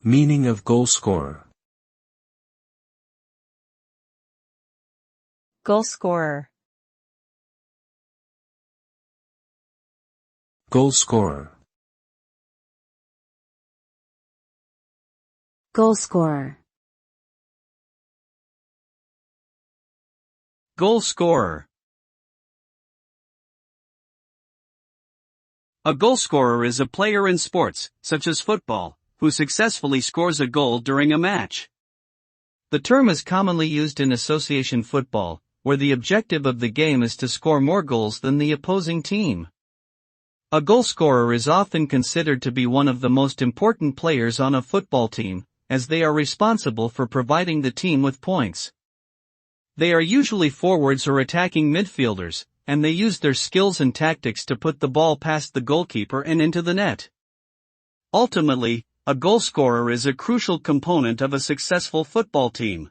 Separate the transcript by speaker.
Speaker 1: Meaning of goalscorer.
Speaker 2: Goalscorer.
Speaker 1: Goalscorer.
Speaker 3: Goalscorer.
Speaker 4: Goalscorer. A goalscorer is a player in sports, such as football, who successfully scores a goal during a match. The term is commonly used in association football, where the objective of the game is to score more goals than the opposing team. A goalscorer is often considered to be one of the most important players on a football team, as they are responsible for providing the team with points. They are usually forwards or attacking midfielders, and they use their skills and tactics to put the ball past the goalkeeper and into the net. Ultimately, a goalscorer is a crucial component of a successful football team.